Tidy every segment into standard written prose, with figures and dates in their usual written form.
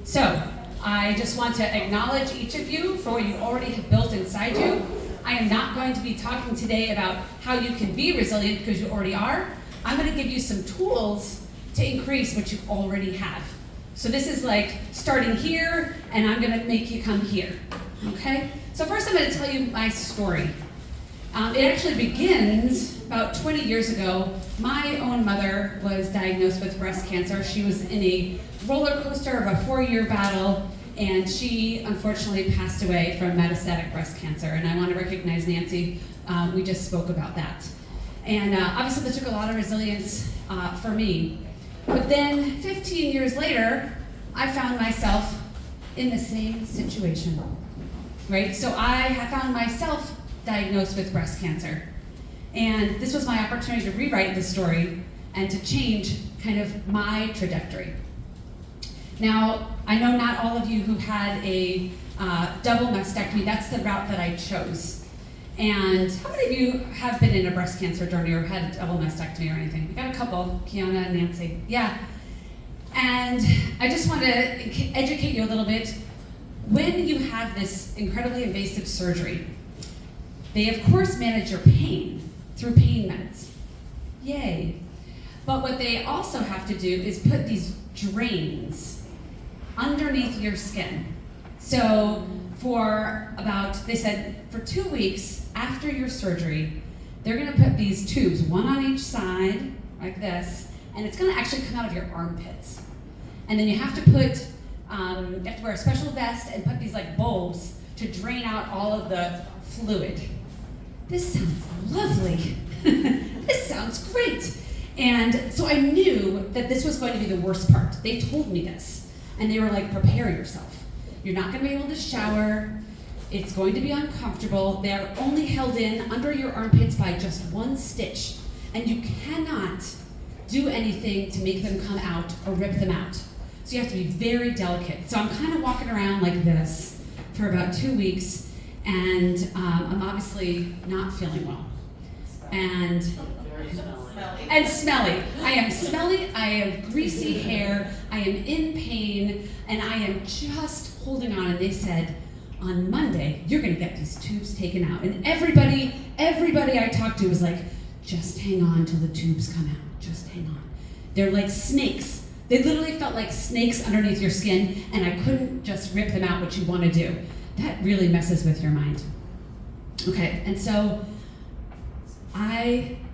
So, I just want to acknowledge each of you for what you already have built inside you. I am not going to be talking today about how you can be resilient because you already are. I'm going to give you some tools to increase what you already have. So this is like starting here, and I'm going to make you come here, okay? So first I'm going to tell you my story. It actually begins about 20 years ago. My own mother was diagnosed with breast cancer. She was in a roller coaster of a 4-year battle, and she unfortunately passed away from metastatic breast cancer. And I want to recognize Nancy. We just spoke about that. And obviously this took a lot of resilience for me. But then 15 years later, I found myself in the same situation, right? So I found myself diagnosed with breast cancer. And this was my opportunity to rewrite the story and to change kind of my trajectory. Now, I know not all of you who had a double mastectomy, that's the route that I chose. And how many of you have been in a breast cancer journey or had a double mastectomy or anything? We got a couple, Kiana and Nancy. Yeah. And I just want to educate you a little bit. When you have this incredibly invasive surgery, they of course manage your pain through pain meds. Yay. But what they also have to do is put these drains underneath your skin. So for about, they said, for 2 weeks after your surgery, they're gonna put these tubes, one on each side, like this, and it's gonna actually come out of your armpits. And then you have to put, you have to wear a special vest and put these like bulbs to drain out all of the fluid. This sounds lovely. This sounds great. And so I knew that this was going to be the worst part. They told me this. And they were like, prepare yourself. You're not gonna be able to shower. It's going to be uncomfortable. They're only held in under your armpits by just one stitch. And you cannot do anything to make them come out or rip them out. So you have to be very delicate. So I'm kind of walking around like this for about 2 weeks, and I'm obviously not feeling well. And smelly. I am smelly, I have greasy hair, I am in pain, and I am just holding on. And they said, on Monday, you're gonna get these tubes taken out. And everybody I talked to was like, just hang on till the tubes come out, just hang on. They're like snakes. They literally felt like snakes underneath your skin, and I couldn't just rip them out, what you wanna do. That really messes with your mind. Okay, and so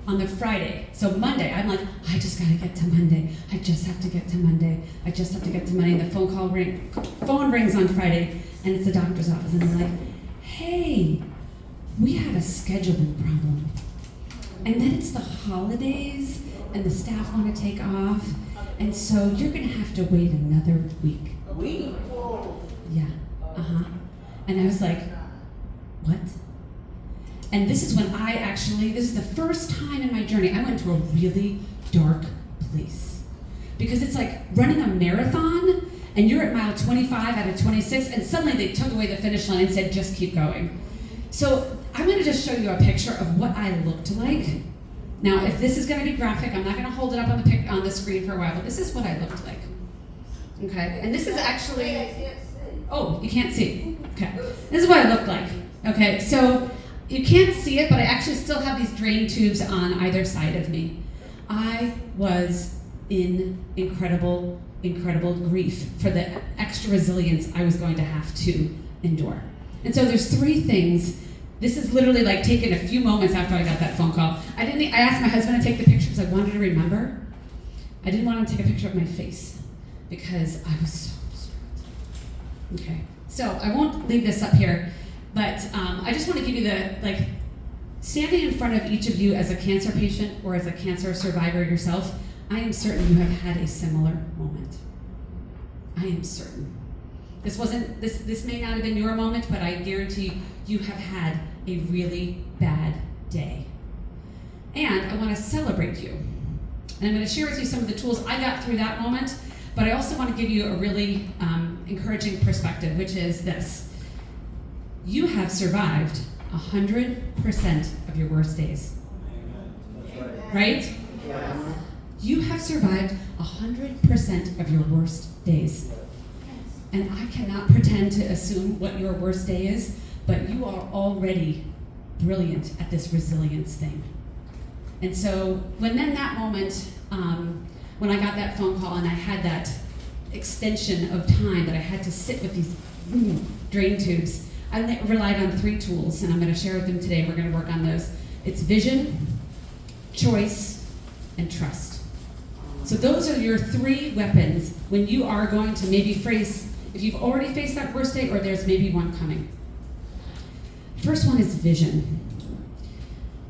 on the Friday, so Monday, I'm like, I just gotta get to Monday. I just have to get to Monday. I just have to get to Monday. And the phone rings on Friday, and it's the doctor's office, and they're like, hey, we have a scheduling problem. And then it's the holidays, and the staff wanna take off, and so you're gonna have to wait another week. A week? Yeah, And I was like, what? And this is when this is the first time in my journey I went to a really dark place. Because it's like running a marathon, and you're at mile 25 out of 26, and suddenly they took away the finish line and said, just keep going. So I'm gonna just show you a picture of what I looked like. Now, if this is gonna be graphic, I'm not gonna hold it up on the screen for a while, but this is what I looked like. Okay, and this is actually, oh, you can't see. Okay, this is what I looked like. Okay, so you can't see it, but I actually still have these drain tubes on either side of me. I was in incredible grief for the extra resilience I was going to have to endure. And so there's 3 things. This is literally like taken a few moments after I got that phone call. I asked my husband to take the picture because I wanted to remember. I didn't want him to take a picture of my face because I was so distraught. Okay, so I won't leave this up here, but I just want to give you standing in front of each of you as a cancer patient or as a cancer survivor yourself, I am certain you have had a similar moment. I am certain. This may not have been your moment, but I guarantee you have had a really bad day. And I want to celebrate you. And I'm going to share with you some of the tools I got through that moment, but I also want to give you a really encouraging perspective, which is this. You have survived 100% of your worst days. Right? You have survived 100% of your worst days. And I cannot pretend to assume what your worst day is, but you are already brilliant at this resilience thing. And so when then that moment, when I got that phone call and I had that extension of time that I had to sit with these drain tubes, I relied on 3 tools, and I'm going to share with them today. We're going to work on those. It's vision, choice, and trust. So those are your 3 weapons when you are going to maybe face, if you've already faced that worst day or there's maybe one coming. First one is vision.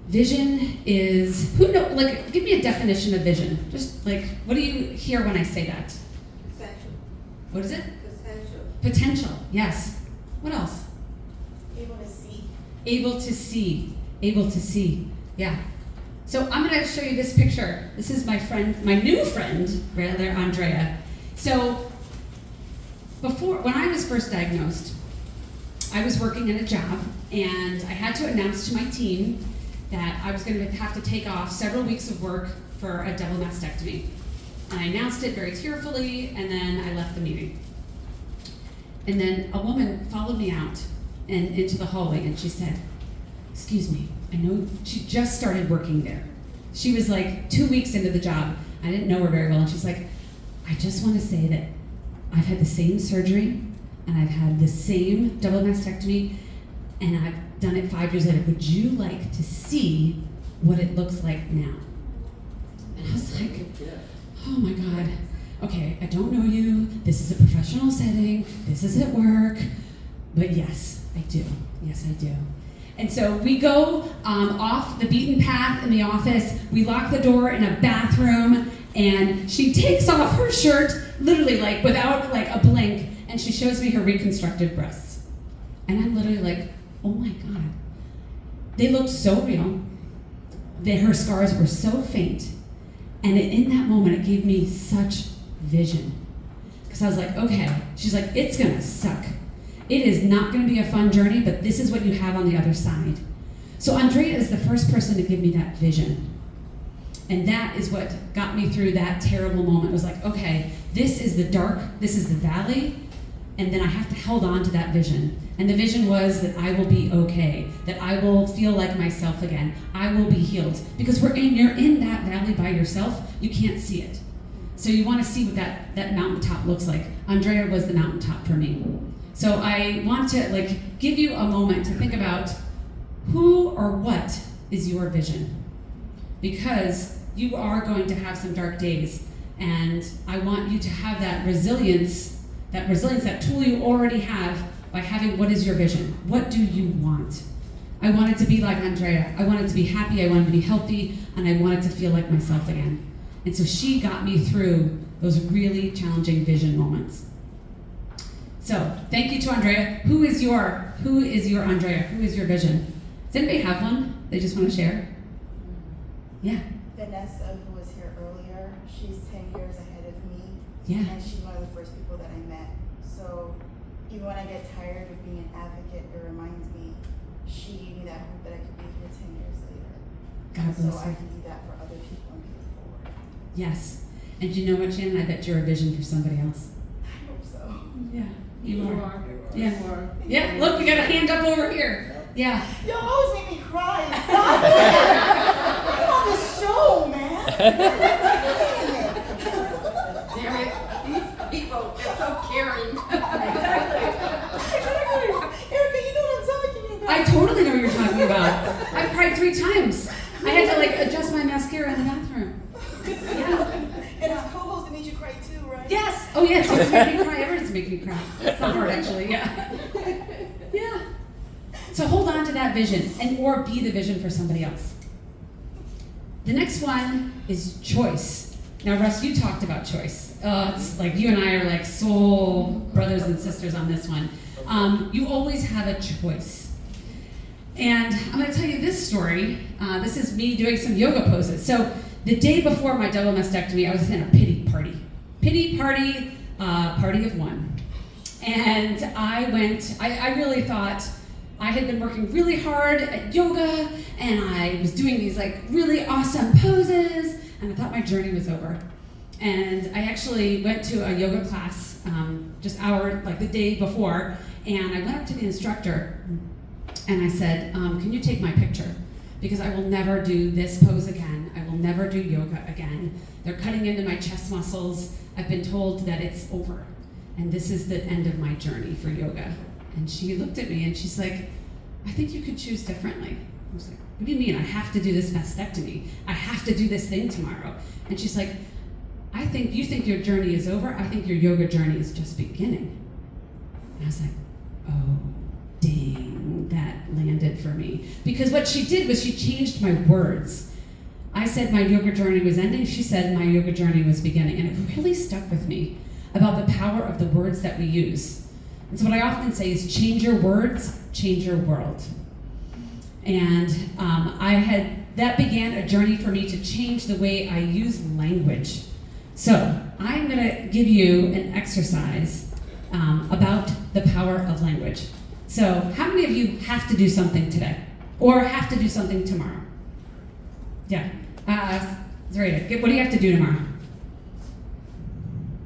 Vision is, give me a definition of vision. Just like, what do you hear when I say that? Potential. What is it? Potential. Potential, yes. What else? Able to see. Able to see. Able to see, yeah. So I'm going to show you this picture. This is my new friend, rather, Andrea. So when I was first diagnosed, I was working in a job, and I had to announce to my team that I was going to have to take off several weeks of work for a double mastectomy. And I announced it very tearfully, and then I left the meeting. And then a woman followed me out and into the hallway, and she said, "Excuse me, I know," she just started working there. She was like 2 weeks into the job. I didn't know her very well, and she's like, "I just want to say that I've had the same surgery, and I've had the same double mastectomy, and I've done it 5 years later. Would you like to see what it looks like now?" And I was like, oh my God. Okay, I don't know you. This is a professional setting. This is at work. But yes, I do. Yes, I do. And so we go off the beaten path in the office. We lock the door in a bathroom, and she takes off her shirt, literally like without like a blink, and she shows me her reconstructed breasts. And I'm literally like, oh my God. They looked so real. Her scars were so faint. And in that moment, it gave me such vision. Because I was like, okay. She's like, it's going to suck. It is not going to be a fun journey, but this is what you have on the other side. So Andrea is the first person to give me that vision. And that is what got me through that terrible moment. It was like, okay, this is the dark, this is the valley, and then I have to hold on to that vision. And the vision was that I will be okay, that I will feel like myself again. I will be healed. Because you're in that valley by yourself, you can't see it. So you want to see what that mountaintop looks like. Andrea was the mountaintop for me. So I want to give you a moment to think about who or what is your vision. Because you are going to have some dark days, and I want you to have that resilience, that tool you already have by having what is your vision? What do you want? I wanted to be like Andrea. I wanted to be happy, I wanted to be healthy, and I wanted to feel like myself again. And so she got me through those really challenging vision moments. So thank you to Andrea. Who is your Andrea? Who is your vision? Does anybody have one they just want to share? Yeah. Vanessa, who was here earlier, she's 10 years ahead of me. Yeah. And she's one of the first people that I met. So even when I get tired of being an advocate, it reminds me, she gave me that hope that I could be here 10 years later. God bless so her. I can do that for other people and pay it forward. Yes. And you know what, Shannon? I bet you're a vision for somebody else. I hope so. Yeah. You are. You Yeah. are. Yeah. Look, we got a hand up over here. Yeah. You always make me cry. Stop it. You're on this show, man. Damn it. These people, they're so caring. Erica, you know what I'm talking about. I totally know what you're talking about. I cried 3 times. I had to adjust my mascara in the bathroom. Yeah. And as co-host, it made you cry too, right? Yes. Oh yes. It's making me cry. Everything's making me cry. It's not hard actually. Yeah. Yeah. So hold on to that vision, or be the vision for somebody else. The next one is choice. Now, Russ, you talked about choice. It's like you and I are like soul brothers and sisters on this one. You always have a choice. And I'm going to tell you this story. This is me doing some yoga poses. So the day before my double mastectomy, I was in a pity party. Party of one. And I went, I really thought, I had been working really hard at yoga, and I was doing these really awesome poses, and I thought my journey was over. And I actually went to a yoga class just hour, like the day before, and I went up to the instructor and I said, can you take my picture? Because I will never do this pose again. I will never do yoga again. They're cutting into my chest muscles. I've been told that it's over. And this is the end of my journey for yoga. And she looked at me and she's like, I think you could choose differently. I was like, what do you mean? I have to do this mastectomy. I have to do this thing tomorrow. And she's like, I think you think your journey is over. I think your yoga journey is just beginning. And I was like, oh, dang, that landed for me. Because what she did was she changed my words. I said my yoga journey was ending. She said my yoga journey was beginning. And it really stuck with me about the power of the words that we use. And so what I often say is change your words, change your world. And that began a journey for me to change the way I use language. So I'm gonna give you an exercise about the power of language. So how many of you have to do something today? Or have to do something tomorrow? Yeah, Zareta, what do you have to do tomorrow?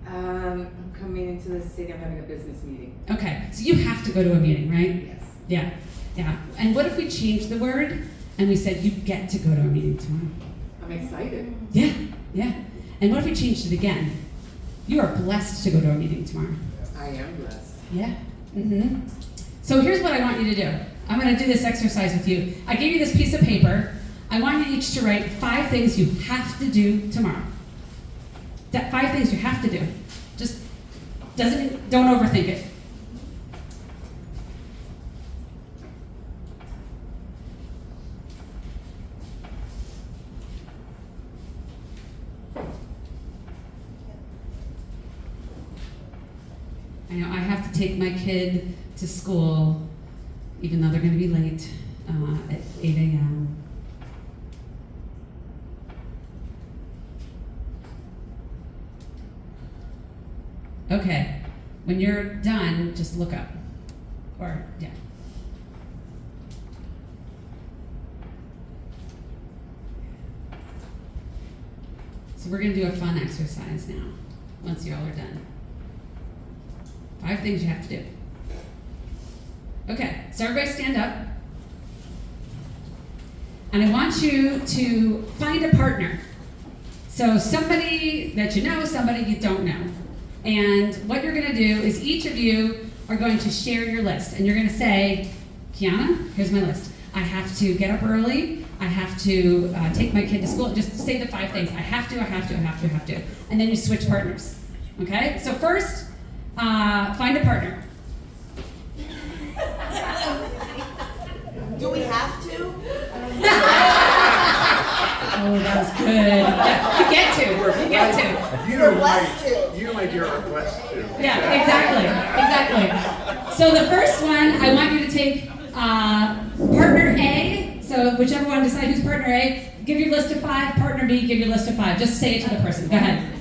I'm coming into the city, I'm having a business meeting. Okay, so you have to go to a meeting, right? Yes. Yeah, yeah. And what if we changed the word and we said you get to go to a meeting tomorrow? I'm excited. Yeah, yeah. And what if we changed it again? You are blessed to go to a meeting tomorrow. I am blessed. Yeah. Mm-hmm. So here's what I want you to do. I'm going to do this exercise with you. I gave you this piece of paper. I want you each to write 5 things you have to do tomorrow. That 5 things you have to do. Just don't overthink it. I know I have to take my kid to school, even though they're going to be late at 8 a.m. Okay, when you're done, just look up. Or, yeah. So we're going to do a fun exercise now, once you all are done. 5 things you have to do. Okay, so everybody stand up. And I want you to find a partner. So somebody that you know, somebody you don't know. And what you're gonna do is each of you are going to share your list. And you're gonna say, Kiana, here's my list. I have to get up early. I have to take my kid to school. Just say the 5 things. I have to. And then you switch partners. Okay, so first, find a partner. Do we have to? Oh, that was good. Yeah, you get to. We're blessed to. You might hear our request too. Yeah, exactly. So the first one, I want you to take partner A. So whichever one, decide who's partner A. Give your list of 5. Partner B, give your list of 5. Just say it to the person. Go ahead.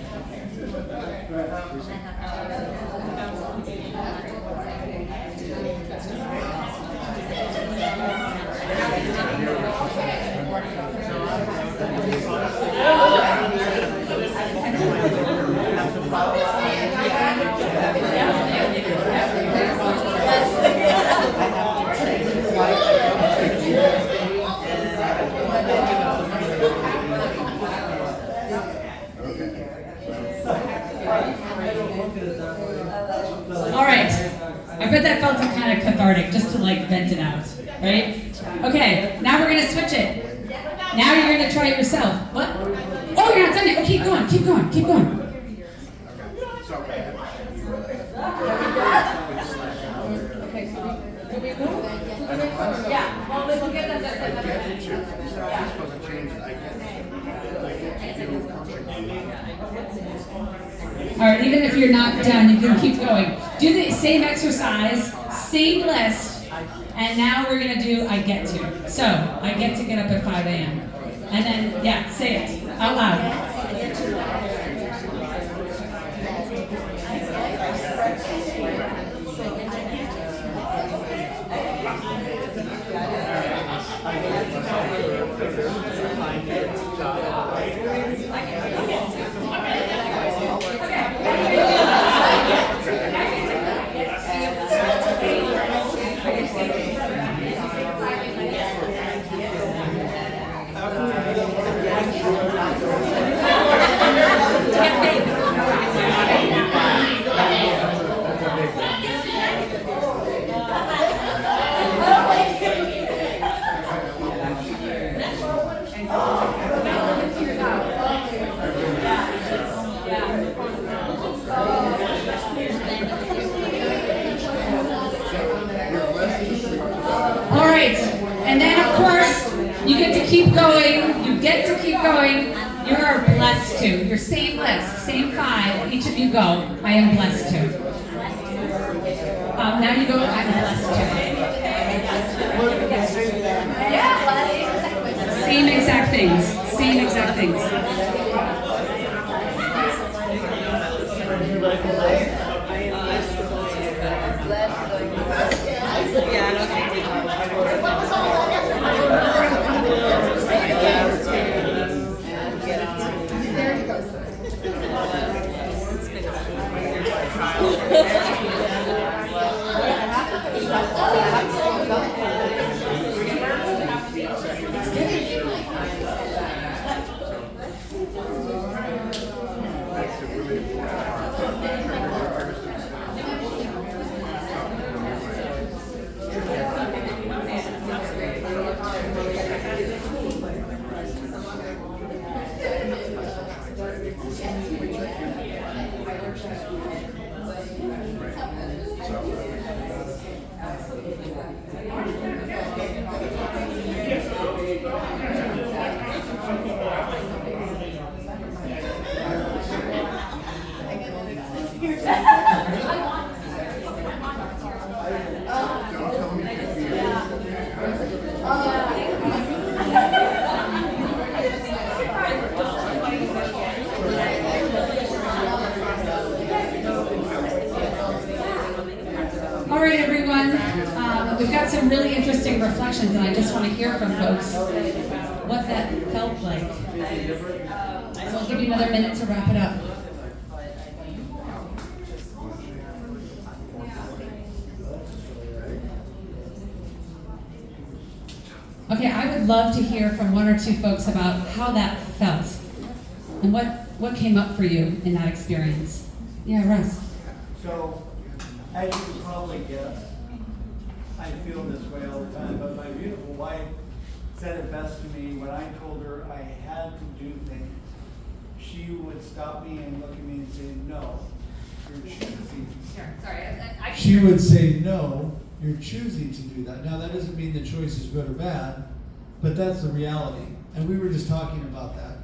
All right. I bet that felt kind of cathartic, just to like vent it out, right? Okay, now we're gonna switch it. Now you're gonna try it yourself. What? Oh, you're not done yet. Oh, keep going. Yeah. Well, we'll get All right, even if you're not done, you can keep going. Do the same exercise, same list, and now we're gonna do I get to. So, I get to get up at 5 a.m. And then, yeah, say it out loud. keep going. You get to keep going. You are blessed to. Your same list, same 5. Each of you go. I am blessed to. Now you go. I'm blessed to. Same exact things. Same exact things. All right, everyone. We've got some really interesting reflections, and I just want to hear from folks what that felt like. So I'll give you another minute to wrap it up. Okay, I would love to hear from 1 or 2 folks about how that felt and what came up for you in that experience. Yeah, Russ. So, as you can probably guess, I feel this way all the time, but my beautiful wife said it best to me when I told her I had to do things. She would stop me and look at me and say, no, you're choosing. Sure, sorry. She would say, no, you're choosing to do that. Now, that doesn't mean the choice is good or bad, but that's the reality. And we were just talking about that.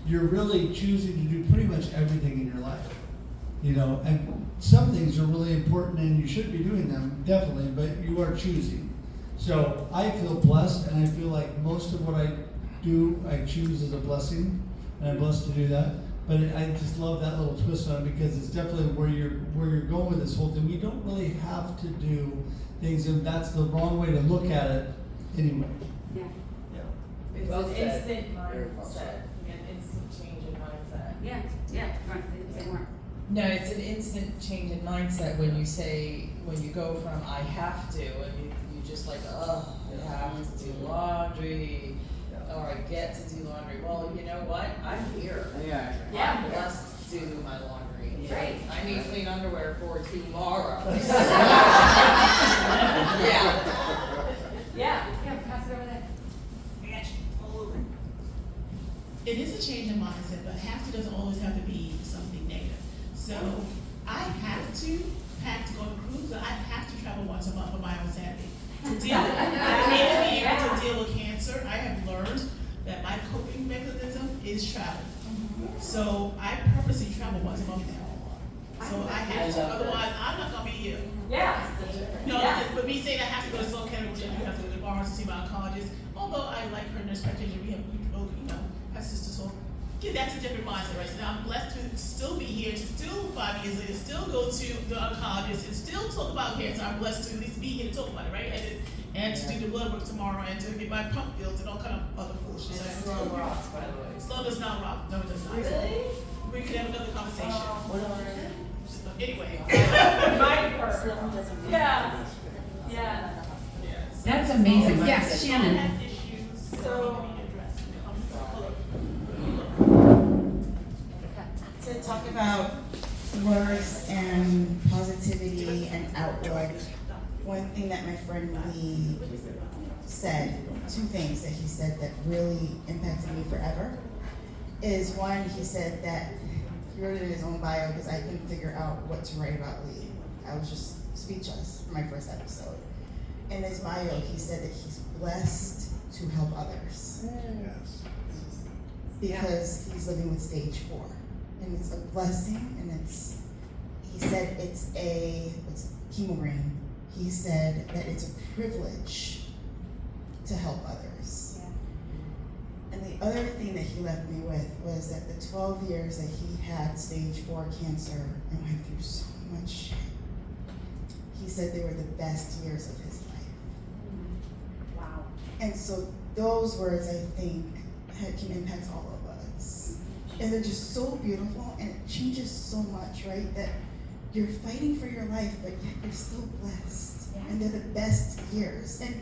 You're really choosing to do pretty much everything in your life. You know, and some things are really important and you should be doing them, definitely, but you are choosing. So I feel blessed, and I feel like most of what I do, I choose as a blessing, and I'm blessed to do that. But I just love that little twist on it, because it's definitely where you're going with this whole thing. We don't really have to do things, and that's the wrong way to look at it anyway. Yeah. Yeah. It's an instant mindset, an instant change in mindset. Yeah, yeah. Say more. No, it's an instant change in mindset when you go from I have to, and you just like, oh, I have to do laundry, or I get to do laundry. Well, you know what? I'm here. Yeah. I'm blessed to do my laundry. Right. I need clean underwear for tomorrow. Yeah. Yeah, pass it over there. It is a change in mindset, but have to doesn't always have to be something negative. So I have to pack to go on a cruise, but I have to travel once a month for Bible Saturday. To deal with, I be able to deal with cancer. I have learned that my coping mechanism is travel. So I purposely travel once a month now. So I have to, otherwise I'm not gonna be here. Yeah. No, but me saying I have to go to Sloan County, which I do have to go to bars to see my oncologist. Although I like her nurse practitioner, we have, my sister, so yeah, that's a different mindset, right? So now I'm blessed to still be here, to still 5 years later, still go to the oncologist and still talk about cancer. I'm blessed to at least be here to talk about it, right? And to do the blood work tomorrow and to get my pump filled and all kind of other foolishness. And Sloan rocks, by the way. Sloan does not rock. No, it does not. Really? We could have another conversation. Anyway. Yeah. Yeah. That's amazing. Yes, Shannon. To talk about words and positivity and outlook, one thing that my friend Lee said, 2 things that he said that really impacted me forever, is one, he said that he wrote it in his own bio because I couldn't figure out what to write about Lee. I was just speechless for my first episode. In his bio, he said that he's blessed to help others. Yes. Because he's living with stage 4. And it's a blessing, and he said it's chemo brain. He said that it's a privilege to help others. And the other thing that he left me with was that the 12 years that he had stage 4 cancer and went through so much shit, he said they were the best years of his life. Wow. And so those words, I think, can impact all of us. And they're just so beautiful, and it changes so much, right? That you're fighting for your life, but yet you're still blessed. And they're the best years. And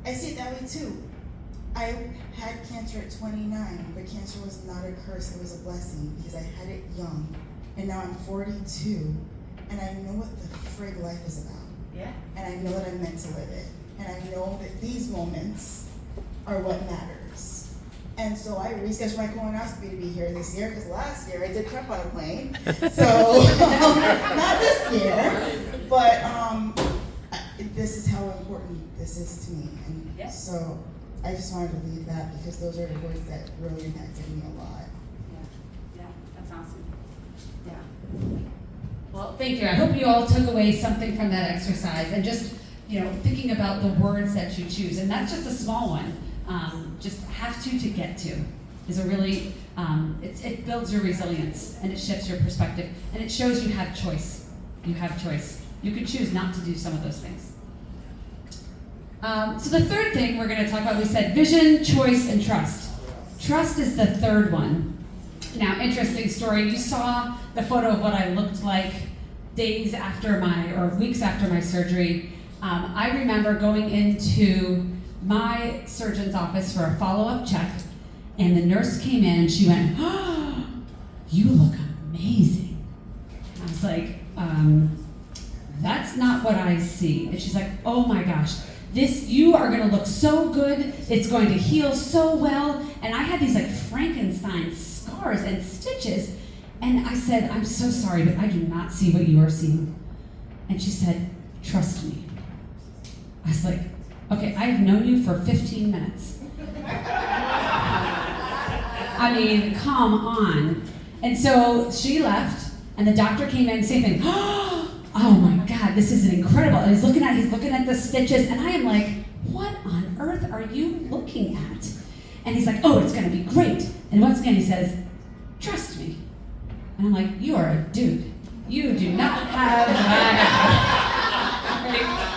I see it that way too. I had cancer at 29, but cancer was not a curse, it was a blessing because I had it young. And now I'm 42, and I know what the frig life is about. Yeah. And I know that I'm meant to live it. And I know that these moments are what matters. And so I rescheduled my colonoscopy to be here this year, because last year I did Trump on a plane. So, not this year, but this is how important this is to me. And Yes. so I just wanted to leave that, because those are the words that really impacted me a lot. Yeah, that's awesome. Yeah. Well, thank you. I hope you all took away something from that exercise, and just, thinking about the words that you choose. And that's just a small one. Just have to get to is a really, it builds your resilience, and it shifts your perspective, and it shows you have choice. You have choice. You could choose not to do some of those things. So the third thing we're going to talk about, we said vision, choice, and trust. Trust is the third one. Now, interesting story. You saw the photo of what I looked like days after weeks after my surgery. I remember going into my surgeon's office for a follow-up check, and the nurse came in and she went, "Oh, you look amazing." And I was like, that's not what I see. And she's like, "Oh my gosh, you are gonna look so good, it's going to heal so well." And I had these like Frankenstein scars and stitches. And I said, "I'm so sorry, but I do not see what you are seeing." And she said, "Trust me." I was like, "Okay, I've known you for 15 minutes. I mean, come on." And so she left, and the doctor came in, same thing. "Oh my God, this is incredible." And he's looking at the stitches, and I am like, "What on earth are you looking at?" And he's like, "Oh, it's gonna be great." And once again, he says, "Trust me." And I'm like, "You are a dude. You do not have right?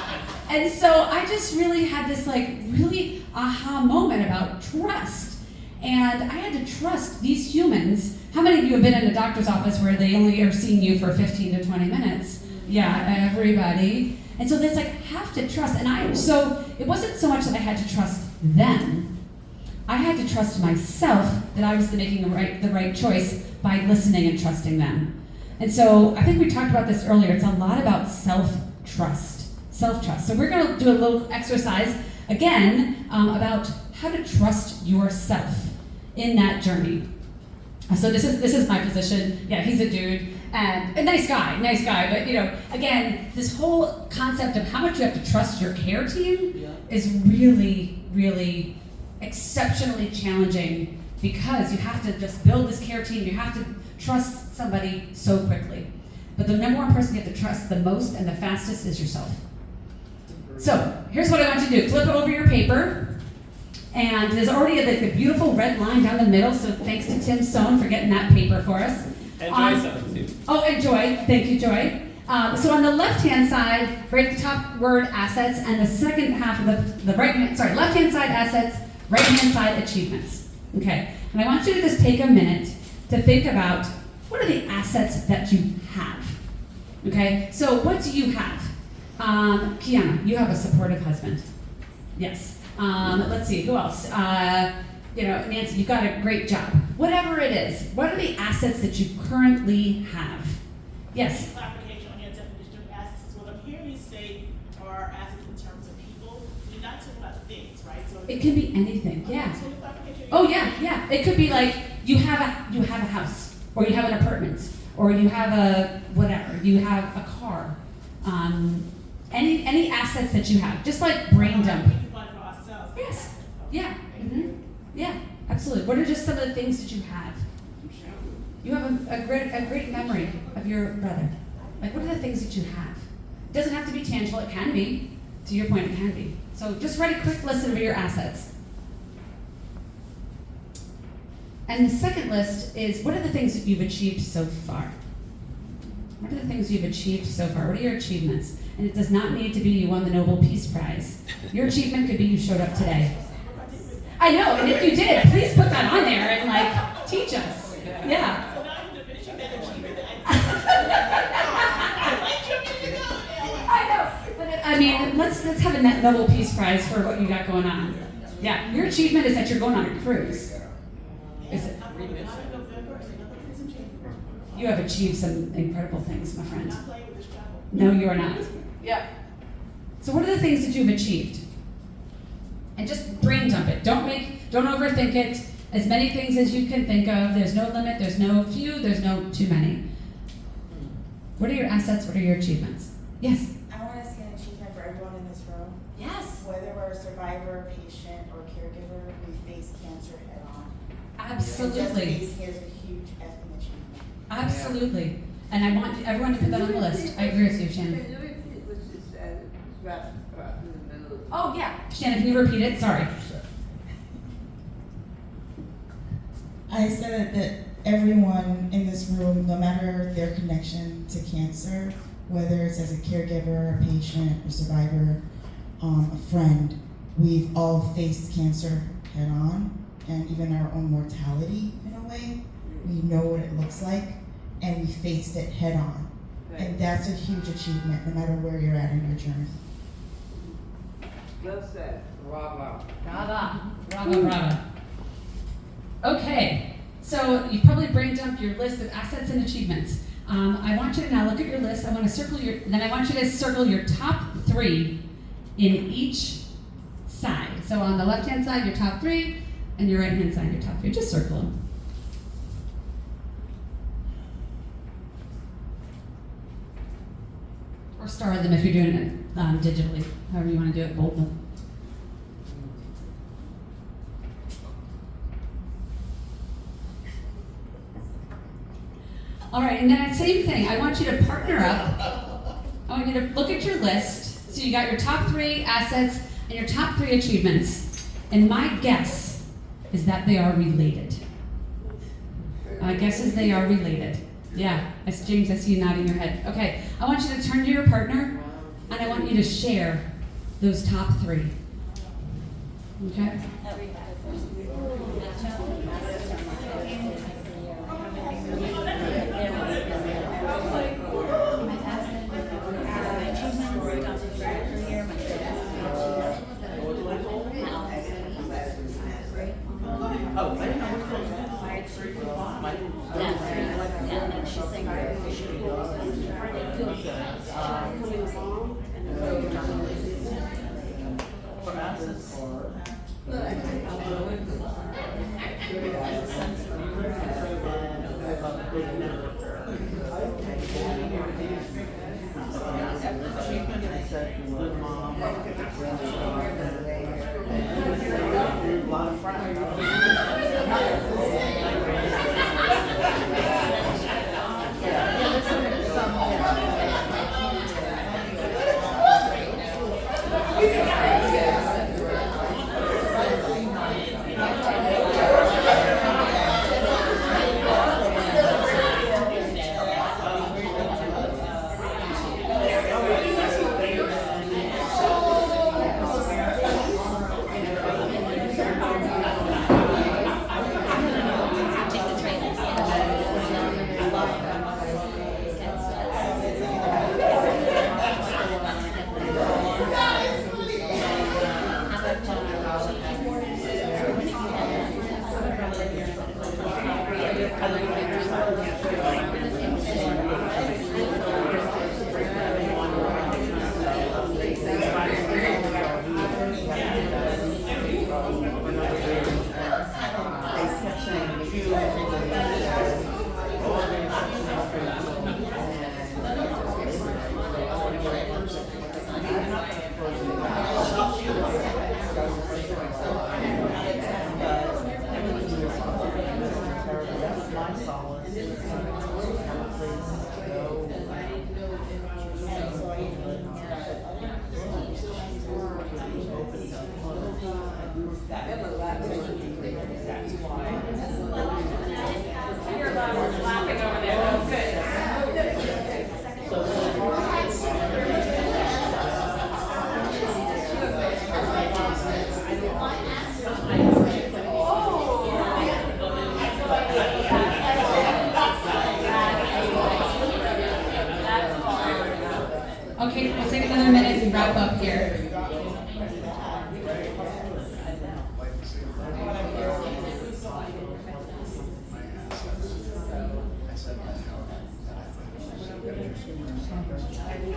And so I just really had this really aha moment about trust. And I had to trust these humans. How many of you have been in a doctor's office where they only are seeing you for 15 to 20 minutes? Yeah, everybody. And so there's have to trust. And so it wasn't so much that I had to trust them. I had to trust myself that I was making the right choice by listening and trusting them. And so I think we talked about this earlier. It's a lot about self-trust. Self-trust. So we're going to do a little exercise again about how to trust yourself in that journey. So this is my position. Yeah, he's a dude and a nice guy. But again, this whole concept of how much you have to trust your care team is really, really exceptionally challenging, because you have to just build this care team. You have to trust somebody so quickly. But the number one person you have to trust the most and the fastest is yourself. So here's what I want you to do. Flip over your paper. And there's already a beautiful red line down the middle, so thanks to Tim Sohn for getting that paper for us. And Joy Sohn, too. Oh, and Joy. Thank you, Joy. So on the left-hand side, right at the top, word assets, and the second half of left-hand side assets, right-hand side achievements. Okay, and I want you to just take a minute to think about what are the assets that you have. Okay, so what do you have? Kiana, you have a supportive husband. Yes. Let's see, who else? Nancy, you've got a great job. Whatever it is, what are the assets that you currently have? Yes? Clarification on your definition of assets. What I'm hearing you say are assets in terms of people. You're not talking about things, right? So It can be anything, yeah. So the clarification- Oh, yeah. It could be like you have a house, or you have an apartment, or you have a whatever, you have a car. Any assets that you have, just like brain dump. We can find for ourselves. Yes. Yeah. Yeah, absolutely. What are just some of the things that you have? You have a great memory of your brother. Like, what are the things that you have? It doesn't have to be tangible. It can be. To your point, it can be. So just write a quick list of your assets. And the second list is, what are the things that you've achieved so far? What are the things you've achieved so far? What are your achievements? And it does not need to be you won the Nobel Peace Prize. Your achievement could be you showed up today. I know, and if you did, please put that on there and like teach us. Yeah. So now I'm diminishing that achievement. I know. But I mean, let's have a Nobel Peace Prize for what you got going on. Yeah. Your achievement is that you're going on a cruise. Is it? I'm going out in November and another cruise in January. You have achieved some incredible things, my friend. Not playing with this travel. No, you are not. Yeah. So what are the things that you've achieved? And just brain dump it. Don't overthink it. As many things as you can think of. There's no limit, there's no few, there's no too many. What are your assets? What are your achievements? Yes? I want to see an achievement for everyone in this room. Yes. Whether we're a survivor, patient, or caregiver, we face cancer head on. And just Absolutely. facing it is a huge effing achievement. Absolutely. And I want everyone to put that on the list. I agree with you, Shannon. Can you repeat what she said? Right in the middle. Oh, yeah. Shannon, can you repeat it? Sorry. I said that everyone in this room, no matter their connection to cancer, whether it's as a caregiver, a patient, a survivor, a friend, we've all faced cancer head on, and even our own mortality in a way. We know what it looks like, and we faced it head on. And that's a huge achievement, no matter where you're at in your journey. Well said. Bravo. Brava. Brava, brava. Okay, so you've probably brain dumped your list of assets and achievements. I want you to now look at your list. I want to circle then I want you to circle your top 3 in each side. So on the left-hand side, your top 3, and your right-hand side, your top 3. Just circle them. Or star them if you're doing it digitally, however you want to do it, bold them. All right, and then same thing. I want you to partner up. I want you to look at your list. So you got your top 3 assets and your top 3 achievements. And my guess is that they are related. My guess is they are related. Yeah, as James, I see you nodding your head. Okay, I want you to turn to your partner, and I want you to share those top 3. Okay? we'll take another minute and wrap up here.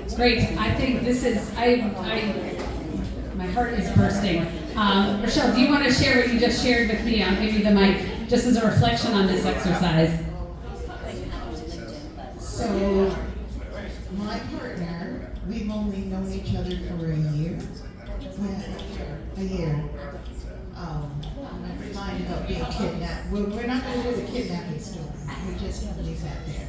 It's great. I think this is, my heart is bursting. Rochelle, do you want to share what you just shared with me? I'll give you the mic just as a reflection on this exercise. So, my partner, we've only known each other for a year. A year. I'm reminded of being kidnapped. We're not going to do the kidnapping story. We just leave that there.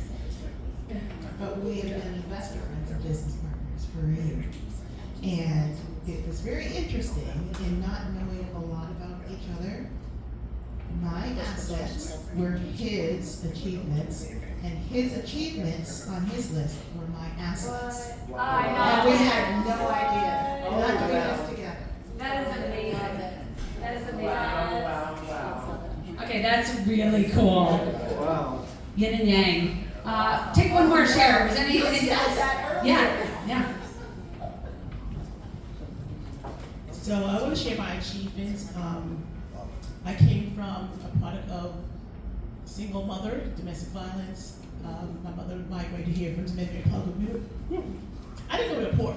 But we have been investor friends and business partners for a year. And it was very interesting in not knowing a lot about each other. My assets were his achievements, and his achievements on his list were my assets. And we had no idea. Not doing this together. That is amazing. That is amazing. Okay, that's really cool. Wow. Yin and yang. Take one more share. Was anything else? Yeah. So I want to share my achievements. I came from a product of single mother, domestic violence. My mother migrated here from Dominican Republic. I didn't go to the port,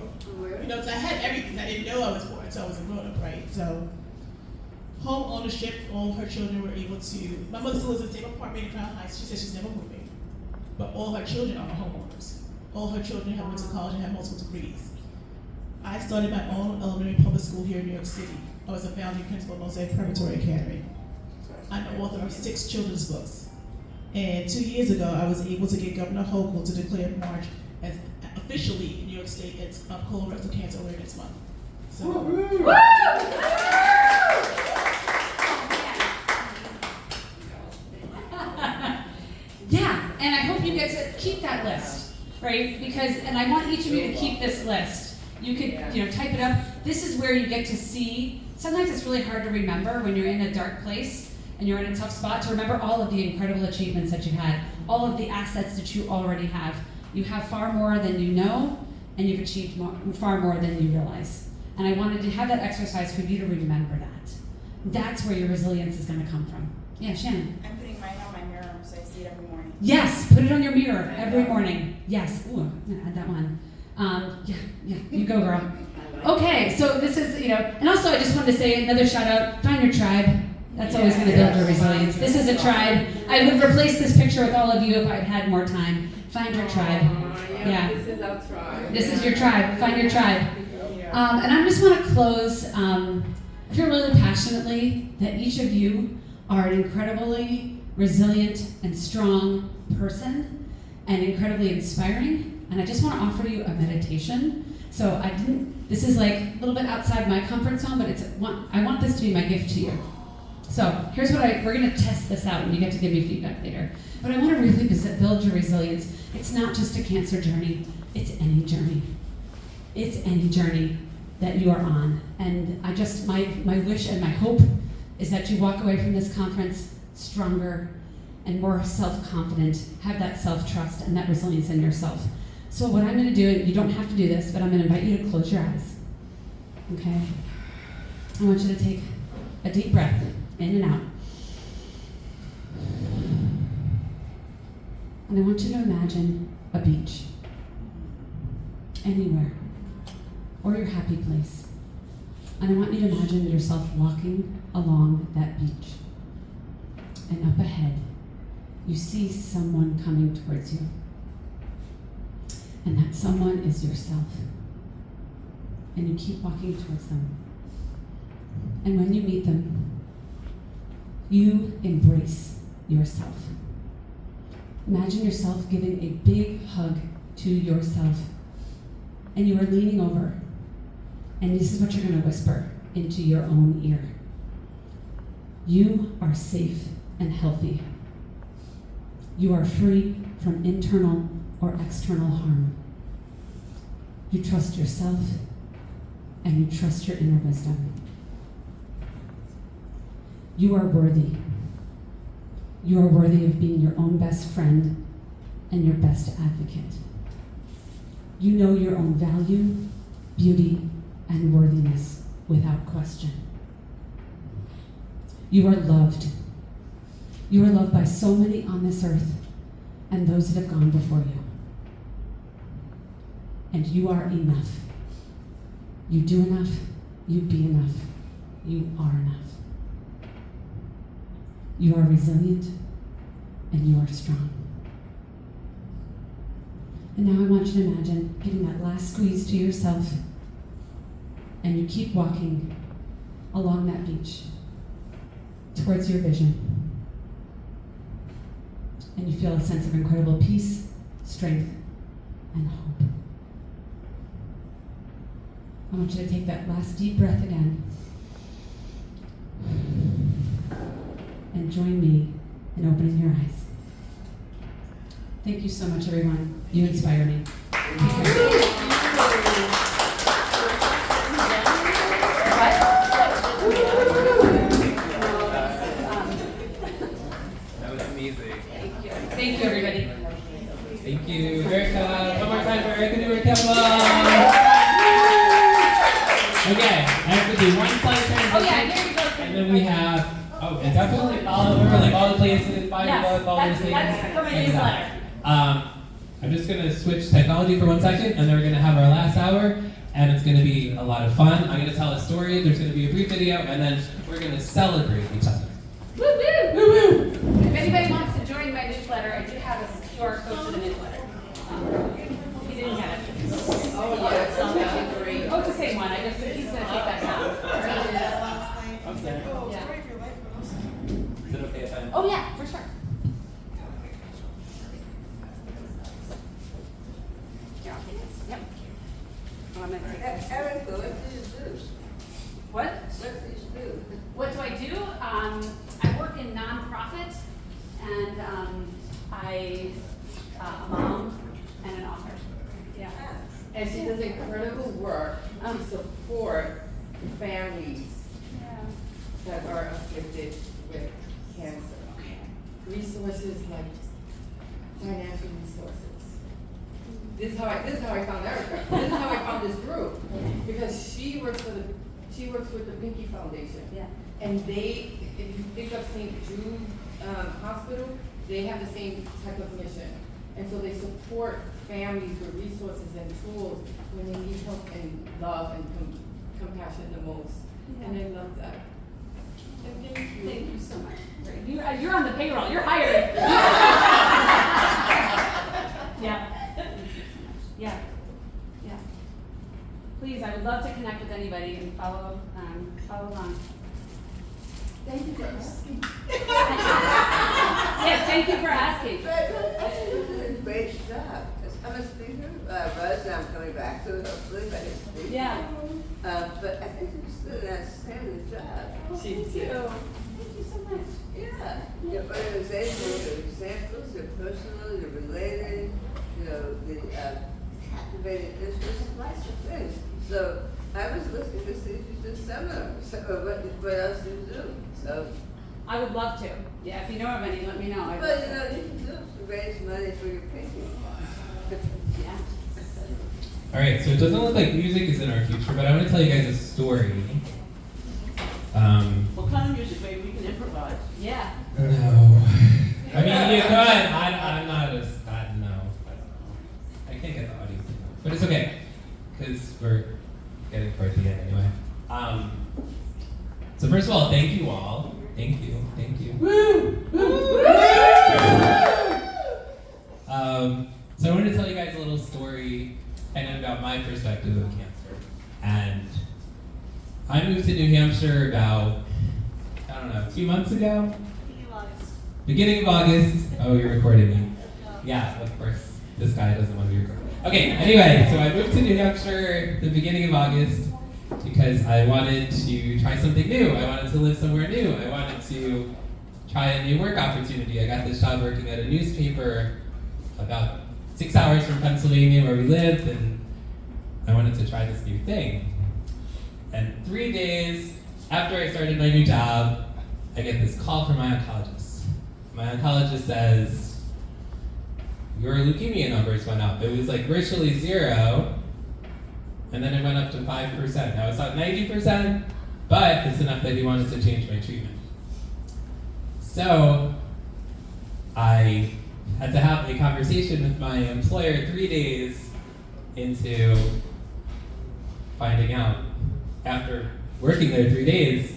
because I had everything. I didn't know I was poor until I was a grown up, right? So home ownership, all her children were able to. My mother still lives in the same apartment in Crown Heights. She said she's never moving, but all her children are homeowners. All her children have went to college and have multiple degrees. I started my own elementary public school here in New York City. I was a founding principal of Mosaic Preparatory Academy. I'm the author of 6 children's books. And 2 years ago, I was able to get Governor Hochul to declare March as officially in New York State as Colorectal Cancer Awareness Month. So, Yeah, and I hope you get to keep that list, right? Because, and I want each of you to keep this list. You could, type it up. This is where you get to see. Sometimes it's really hard to remember when you're in a dark place and you're in a tough spot to remember all of the incredible achievements that you've had, all of the assets that you already have. You have far more than you know, and you've achieved far more than you realize. And I wanted to have that exercise for you to remember that. That's where your resilience is going to come from. Yeah, Shannon. I'm putting mine on my mirror so I see it every morning. Yes, put it on your mirror every morning. Yes. Ooh, I'm gonna add that one. Yeah, you go, girl. Okay, so this is, and also I just wanted to say another shout out, find your tribe. That's always going to build your resilience. This is a tribe. I would replace this picture with all of you if I'd had more time. Find your tribe. Yeah. This is our tribe. This is your tribe. Find your tribe. And I just want to close, I feel really passionately that each of you are an incredibly resilient and strong person and incredibly inspiring. And I just want to offer you a meditation. So this is like a little bit outside my comfort zone, but I want this to be my gift to you. So here's what we're going to test this out, and you get to give me feedback later. But I want to really build your resilience. It's not just a cancer journey, it's any journey. It's any journey that you are on. And my wish and my hope is that you walk away from this conference stronger and more self-confident, have that self-trust and that resilience in yourself. So what I'm going to do, and you don't have to do this, but I'm going to invite you to close your eyes. Okay? I want you to take a deep breath in and out. And I want you to imagine a beach. Anywhere. Or your happy place. And I want you to imagine yourself walking along that beach. And up ahead, you see someone coming towards you. And that someone is yourself. And you keep walking towards them. And when you meet them, you embrace yourself. Imagine yourself giving a big hug to yourself. And you are leaning over. And this is what you're going to whisper into your own ear. You are safe and healthy. You are free from internal or external harm. You trust yourself and you trust your inner wisdom. You are worthy. You are worthy of being your own best friend and your best advocate. You know your own value beauty, and worthiness without question. You are loved. You are loved by so many on this earth and those that have gone before you. And you are enough. You do enough. You be enough. You are enough. You are resilient and you are strong. And now I want you to imagine giving that last squeeze to yourself, and you keep walking along that beach towards your vision. And you feel a sense of incredible peace, strength, and hope. I want you to take that last deep breath again. And join me in opening your eyes. Thank you so much, everyone. You inspire me. That was amazing. Thank you, everybody. Thank you, Erica. One more time for Erica Newirkemba. Okay, I have to do one slide transition. Oh yeah, here you go. And then we have, and definitely follow her, like all the places, find the book, all those things. That's for my Check it out. newsletter. I'm just gonna switch technology for 1 second, and then we're gonna have our last hour, and it's gonna be a lot of fun. I'm gonna tell a story, there's gonna be a brief video, and then we're gonna celebrate each other. Woo woo! Woo woo! If anybody wants to join my newsletter, I do have a QR code to the newsletter. If you didn't get it. Oh, yeah, it's not that great. Oh, it's the same one. I just he's gonna take that down. Okay. Yeah. Is it okay if I? Oh yeah, for sure. Here, I'll take this. Yep. Oh, I'm gonna take this. Erica, what do you do? What? What do you do? What do I do? I work in nonprofit, and I'm a mom and an author. Yeah. And she does incredible work to support families that are afflicted with cancer. Resources like financial resources. This is how I found Erica. This is how I found this group, because she works with the Pinky Foundation. Yeah. And they, if you think of St. Jude Hospital, they have the same type of mission. And so they support families with resources and tools when they need help and love and compassion the most. And I love that. And thank you. Thank you so much. You're on the payroll. You're hired. Yeah. Yeah. Yeah. Please, I would love to connect with anybody and follow along. Thank you for asking. Yes, thank you for asking. I think you did a great job. I'm a speaker, Rose, I'm coming back to it, hopefully, but I speak. Yeah. But I think you did an outstanding job. She Thank you. did. Thank you so much. Yeah, your organization, your examples, your personal, your related, you know, the captivated interest, lots of things. So I was looking to see if you did seminars, or what else you do. So, I would love to. Yeah, if you know of any, let me know. but you know, you can do it to raise money for your pinky. Yeah. All right, so it doesn't look like music is in our future, but I want to tell you guys a story. What kind of music, baby? We can improvise. Yeah. No. I mean, you could. I'm not as bad, no. I can't get the audience to know. But it's okay, because we're getting towards the end anyway. So first of all, thank you all. Thank you. Woo! So I wanted to tell you guys a little story kind of about my perspective of cancer. And I moved to New Hampshire about, 2 months ago? Beginning of August. Oh, you're recording me. Yeah, of course. This guy doesn't want to be recorded. Okay, anyway, so I moved to New Hampshire the beginning of August because I wanted to try something new. I wanted to live somewhere new. I wanted to try a new work opportunity. I got this job working at a newspaper about 6 hours from Pennsylvania where we lived, and I wanted to try this new thing. And 3 days after I started my new job, I get this call from my oncologist. My oncologist says, your leukemia numbers went up. It was like virtually 0, And then it went up to 5%. Now it's not 90%, but it's enough that he wanted to change my treatment. So I had to have a conversation with my employer 3 days into finding out, after working there 3 days,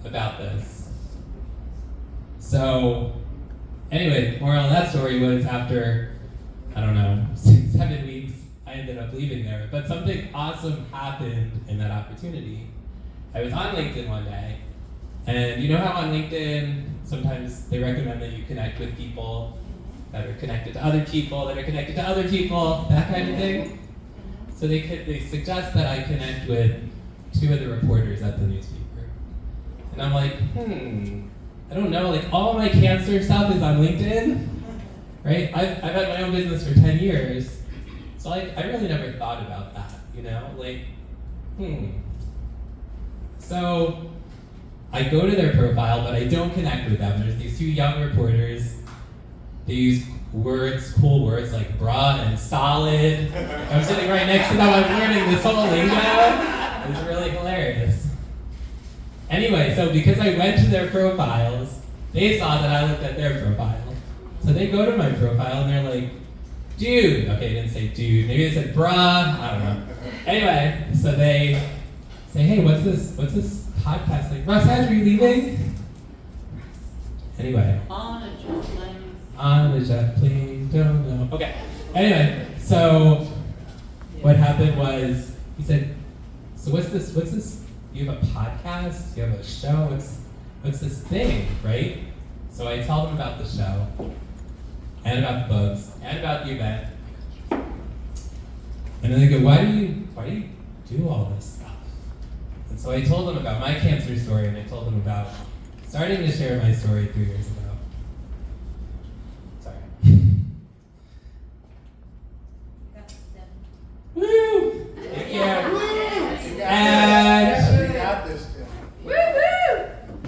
about this. So anyway, moral of that story was after, 6-7 weeks, I ended up leaving there. But something awesome happened in that opportunity. I was on LinkedIn one day, and you know how on LinkedIn, sometimes they recommend that you connect with people that are connected to other people, that are connected to other people, that kind of thing? So they suggest that I connect with 2 of the reporters at the newspaper. And I'm like, I don't know, like all my cancer stuff is on LinkedIn, right? I've had my own business for 10 years. So like, I really never thought about that, So I go to their profile, but I don't connect with them. There's these 2 young reporters. They use cool words like bruh and solid. I'm sitting right next to them, I'm learning this whole lingo. It's really hilarious. Anyway, so because I went to their profiles, they saw that I looked at their profile. So they go to my profile and they're like, dude, okay, they didn't say dude, maybe they said bruh, I don't know. Anyway, so they say, hey, what's this podcast? Like, Russ, are you leaving? Anyway. On a jet plane, don't know. Okay, anyway, so what happened was, he said, so what's this, you have a podcast, you have a show, what's this thing, right? So I tell them about the show, and about the books, and about the event. And then they go, why do you do all this stuff? And so I told them about my cancer story, and I told them about starting to share my story 3 years ago. Sorry. Woo! Thank you.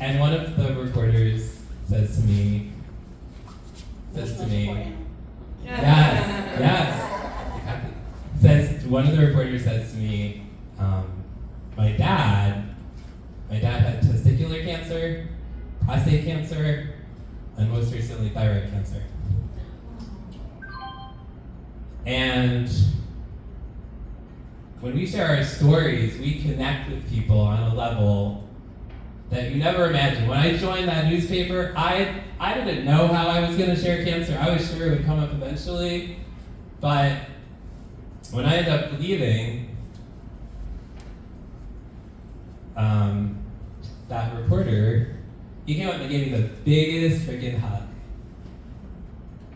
And one of the reporters says to me, one of the reporters says to me, my dad had testicular cancer, prostate cancer, and most recently thyroid cancer. And when we share our stories, we connect with people on a level that you never imagined. When I joined that newspaper, I didn't know how I was going to share cancer. I was sure it would come up eventually, but when I ended up leaving, that reporter, he came up and gave me the biggest freaking hug.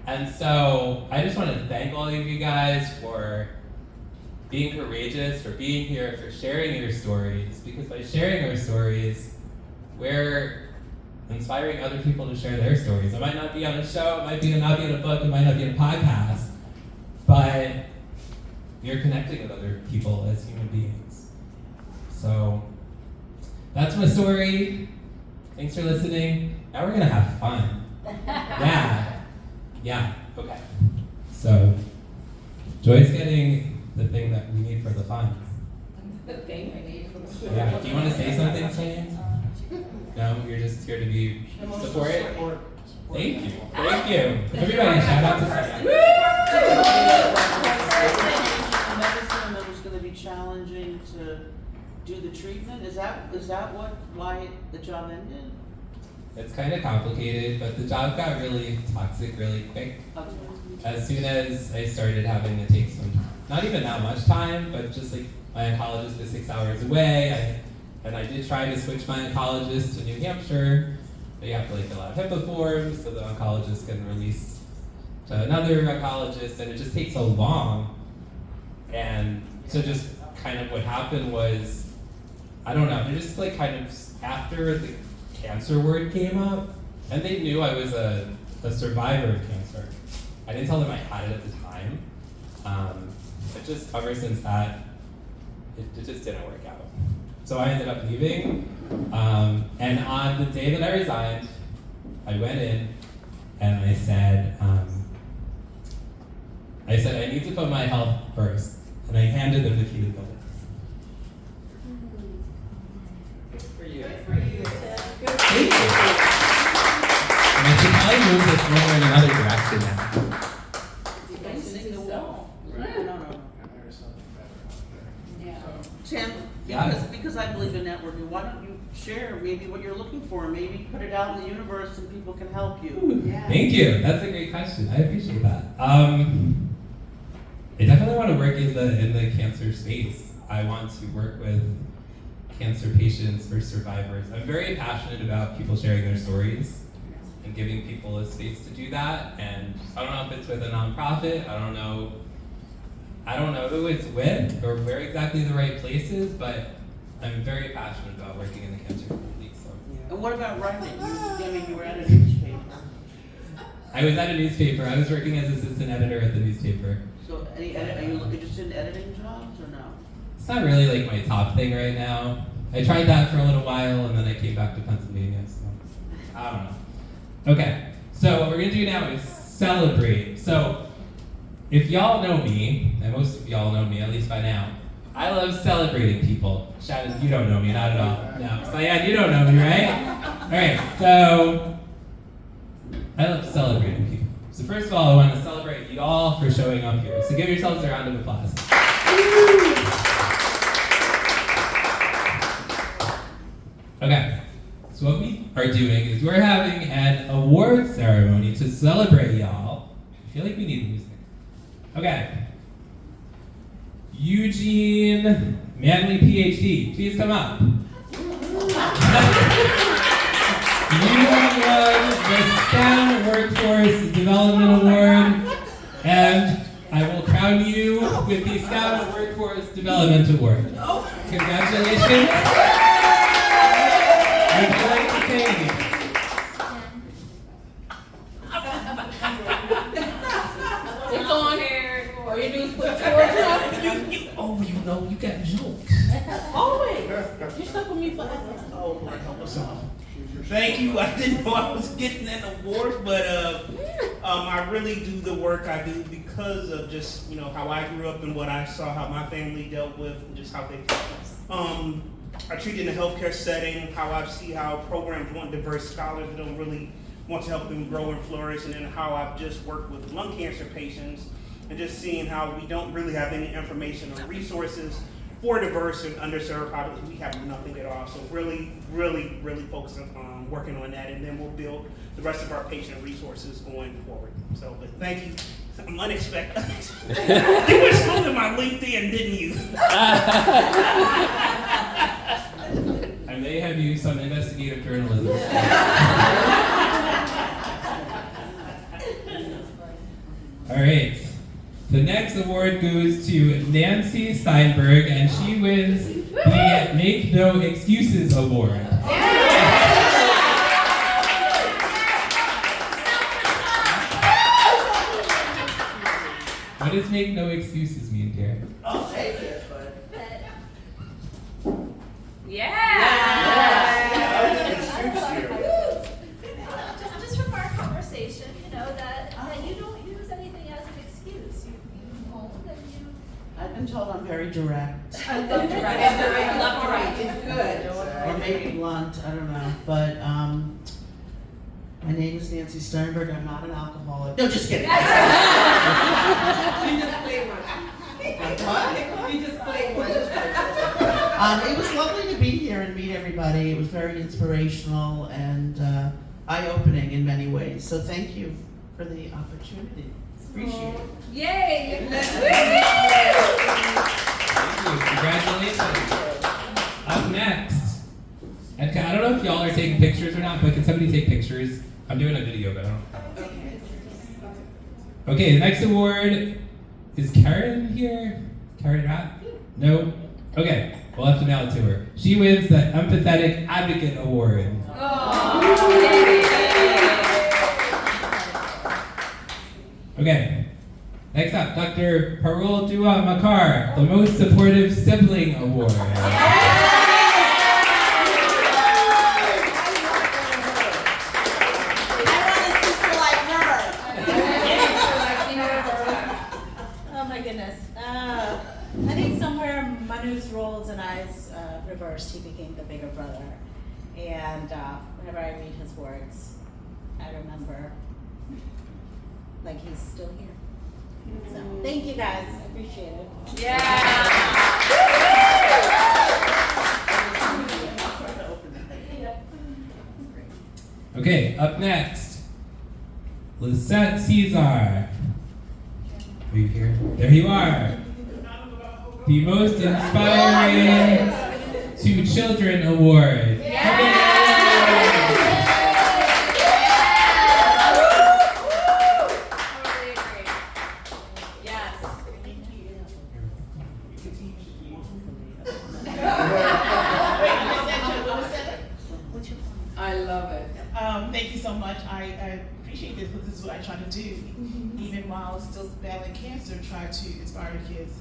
And so I just want to thank all of you guys for being courageous, for being here, for sharing your stories, because by sharing our stories, we're inspiring other people to share their stories. It might not be on a show, it might not be in a book, it might not be in a podcast, but you're connecting with other people as human beings. So that's my story. Thanks for listening. Now we're gonna have fun. Yeah, okay. So Joy's getting the thing that we need for the fun. The thing we need for the food. Yeah, do you want to say something, Shane? No, you're just here to be support. Thank you. Everybody, shout out to Shane. Medicine that was going to be challenging to do the treatment. Is that why the job ended? It's kind of complicated, but the job got really toxic really quick. Okay. As soon as I started having to take not even that much time, but just like my oncologist was 6 hours away, and I did try to switch my oncologist to New Hampshire, but you have to fill out HIPAA forms so the oncologist can release to another oncologist, and it just takes so long. And so just kind of what happened was, I don't know, they're just kind of after the cancer word came up, and they knew I was a survivor of cancer. I didn't tell them I had it at the time, but just ever since that, it just didn't work out. So I ended up leaving, and on the day that I resigned, I went in and I said, I need to put my health first, and I handed them the key to the building. Sam, Yeah. because I believe in networking, why don't you share maybe what you're looking for, maybe put it out in the universe and people can help you. Thank you. That's a great question. I appreciate that. I definitely want to work in the cancer space. I want to work with cancer patients or survivors. I'm very passionate about people sharing their stories and giving people a space to do that. And I don't know if it's with a nonprofit. I don't know who it's with or where exactly the right place is, but I'm very passionate about working in the cancer community. So. And what about writing? You were at a newspaper. I was at a newspaper. I was working as assistant editor at the newspaper. So are you interested in editing jobs or no? It's not really like my top thing right now. I tried that for a little while and then I came back to Pennsylvania, so I don't know. Okay, so what we're gonna do now is celebrate. So if y'all know me, and most of y'all know me, at least by now, I love celebrating people. Shannon, you don't know me, not at all. No, Cyan, you don't know me, right? All right, so I love celebrating people. So first of all, I want to celebrate y'all for showing up here. So give yourselves a round of applause. Okay, so what we are doing is we're having an award ceremony to celebrate y'all. I feel like we need music. Okay. Eugene Manley, PhD, please come up. You have won the STEM Workforce Development Award, and I will crown you with the STEM Workforce Development Award. Congratulations. Would you like to say anything? It's on here. All you do is put George up. You got jokes. Always. You're stuck with me forever. Oh, Lord, help us all. Thank you. I didn't know I was getting an award, but I really do the work I do because of just how I grew up and what I saw, how my family dealt with, and just how they are treated in a healthcare setting. How I see how programs want diverse scholars that don't really want to help them grow and flourish, and then how I've just worked with lung cancer patients and just seeing how we don't really have any information or resources for diverse and underserved populations. We have nothing at all. So really, really, really focusing on working on that, and then we'll build the rest of our patient resources going forward. So, but thank you. I'm unexpected. You went slow to my LinkedIn, didn't you? I may have used some investigative journalism. All right. The next award goes to Nancy Steinberg, and she wins the Make No Excuses Award. What does Make No Excuses mean, dear? I'll take it, but. Just from our conversation, that you don't use anything as an excuse. You own and you. I've been told I'm very direct. I love direct. It's good. Or maybe blunt, I don't know. But my name is Nancy Steinberg. I'm not an alcoholic. No, just kidding. You just played one. What? You just played one. It was lovely to be here and meet everybody. It was very inspirational and eye-opening in many ways. So thank you for the opportunity. Appreciate it. Yay! Thank you. Congratulations. Up next. And I don't know if y'all are taking pictures or not, but can somebody take pictures? I'm doing a video, but I don't know. Okay, the next award is Karen here? Karen Rapp? No? Okay, we'll have to mail it to her. She wins the Empathetic Advocate Award. Okay, next up, Dr. Parul Dua Makar, the Most Supportive Sibling Award. Oh my goodness. I think somewhere Manu's roles and I's reversed. He became the bigger brother. And whenever I read his words, I remember like he's still here. So thank you guys. I appreciate it. Yeah! Okay, up next, Lisette Caesar. Are you here? There you are. The Most Inspiring to Children Award. I love it. Thank you so much. I appreciate this because this is what I try to do. Even while I was still battling cancer, try to inspire kids.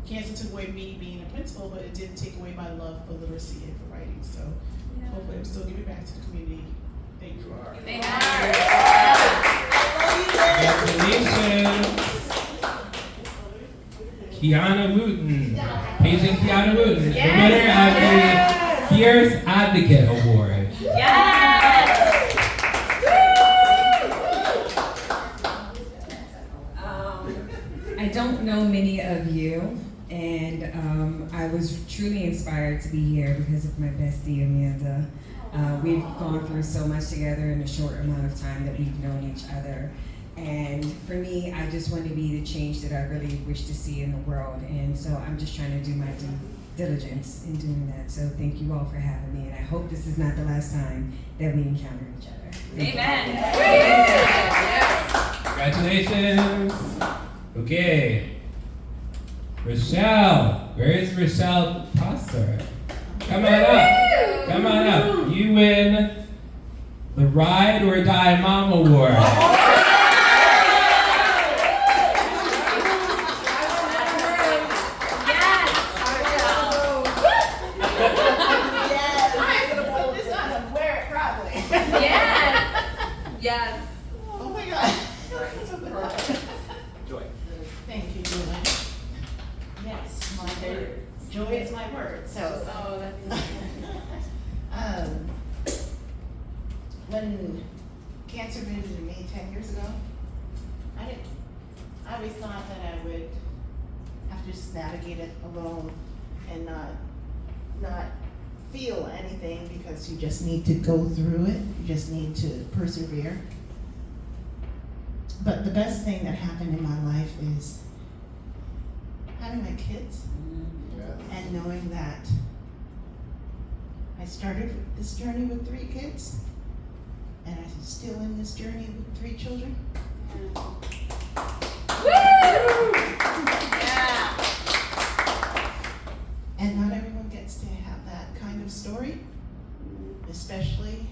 Cancer took away me being a principal, but it didn't take away my love for literacy and for writing. So hopefully I'm still giving back to the community. Thank you. Congratulations. Kiana Wooten. Patient Kiana Wooten, the winner of the Fierce Advocate Award. I don't know many of you, and I was truly inspired to be here because of my bestie, Amanda. We've gone through so much together in a short amount of time that we've known each other. And for me, I just want to be the change that I really wish to see in the world. And so I'm just trying to do my due diligence in doing that. So thank you all for having me. And I hope this is not the last time that we encounter each other. Congratulations. Okay. Rochelle. Where is Rochelle Prosser? Come on up. Come on up. You win the Ride or Die Mom Award. Yes. Oh my God. Joy. Thank you, Joy. Yes, my word. Joy is my word. So, when cancer visited me 10 years ago, I always thought that I would have to just navigate it alone and not feel anything because you just need to go through it. You just need to persevere. But the best thing that happened in my life is having my kids and knowing that I started this journey with 3 kids and I'm still in this journey with 3 children. And not everyone gets to have that kind of story, especially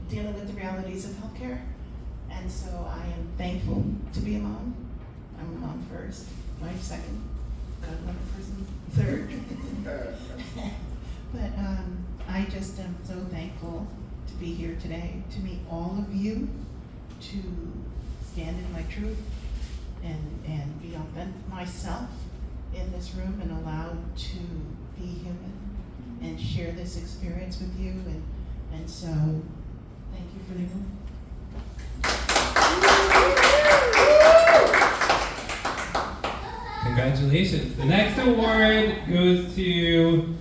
dealing with the realities of healthcare. And so I am thankful to be a mom. I'm a mom first, wife second, godmother person third. But I just am so thankful to be here today, to meet all of you, to stand in my truth and be myself in this room and allowed to be human and share this experience with you. And so thank you for the room. Congratulations. The next award goes to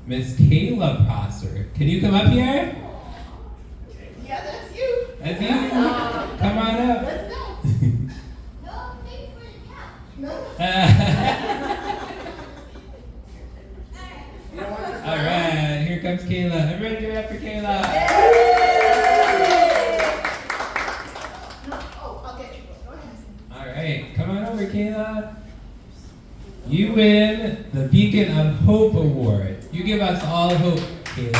Miss Kayla Prosser. Can you come up here? Yeah, that's you. That's you. Come on up. Let's go. No, pay for the couch. No. All right, here comes Kayla. Everybody give it up for Kayla. Oh, I'll get you. Go ahead. All right, come on over, Kayla. You win the Beacon of Hope Award. You give us all hope, Kayla.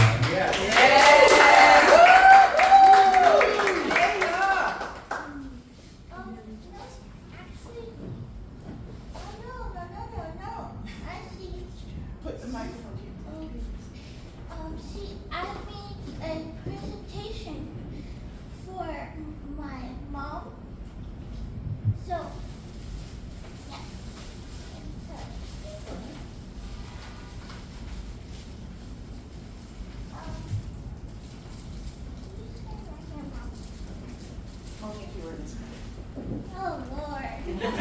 Put the microphone here. See, I made a presentation for my mom. So, yeah. Only if you were in this kind. Oh, Lord. Don't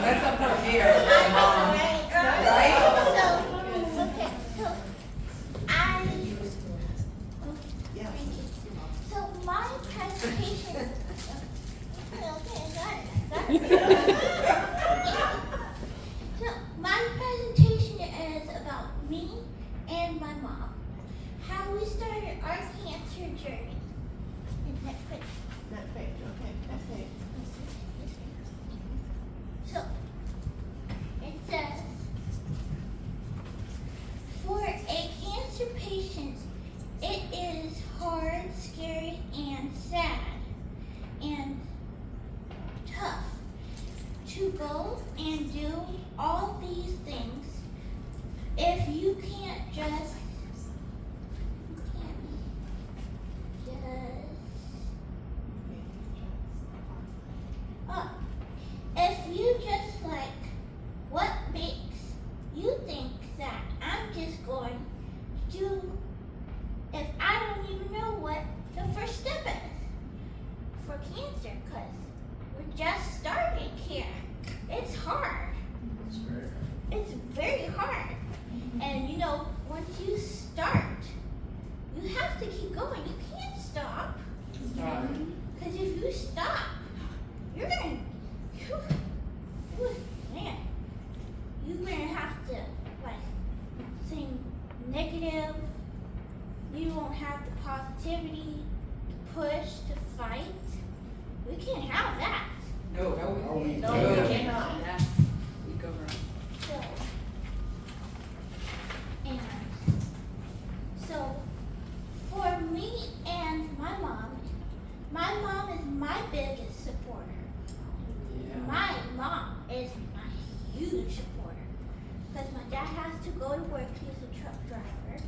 mess up her hair. Right? So, okay, so I My presentation is about me and my mom. How we started our cancer journey. Next page. That page, okay, that page. So, it says, for a cancer patient, it is hard, scary, and sad, and tough to go and do all these things if you can't just if you just like what makes you think that I'm just going to do if I don't even know what the first step is for cancer, because we're just starting here. It's hard. It's very hard. And you know, once you start, you have to keep going. You can't stop. Because if you stop, you're gonna, man, you're gonna have to like think negative. You won't have the positivity to push, to fight. We can't have that. No, we No, can't. we cannot. That's, we go wrong. So, and so for me and my mom is my biggest supporter. My mom is my huge supporter because my dad has to go to work. He's a truck driver.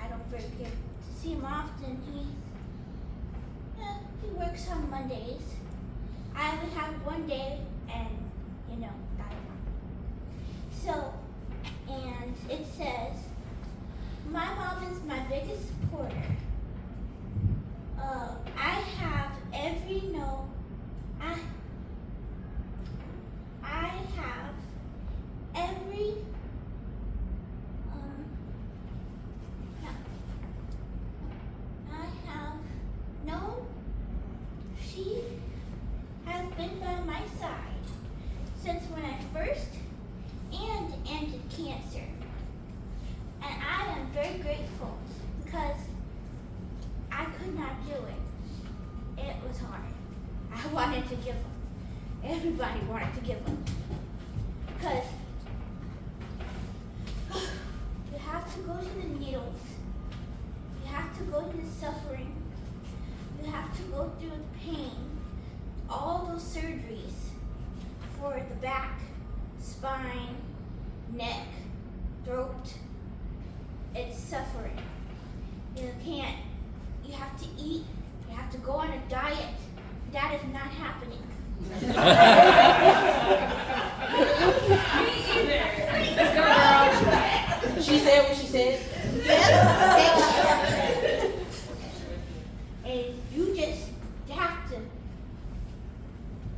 I don't really get to see him often. He works on Mondays. I would have one day, and you know, I don't know. So, and it says, my mom is my biggest supporter. I have every no. I have every I have known she has been by my side since when I first ended cancer. And I am very grateful because I could not do it. It was hard. I wanted to give up. Everybody wanted to give up. Because you have to go to the needles. You have to go through the suffering. You have to go through the pain. All those surgeries for the back, spine, neck, throat. It's suffering. You have to eat. You have to go on a diet. That is not happening. She said what she said. And you just have to,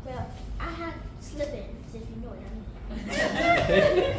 well, I had slip-ins, if you know what I mean.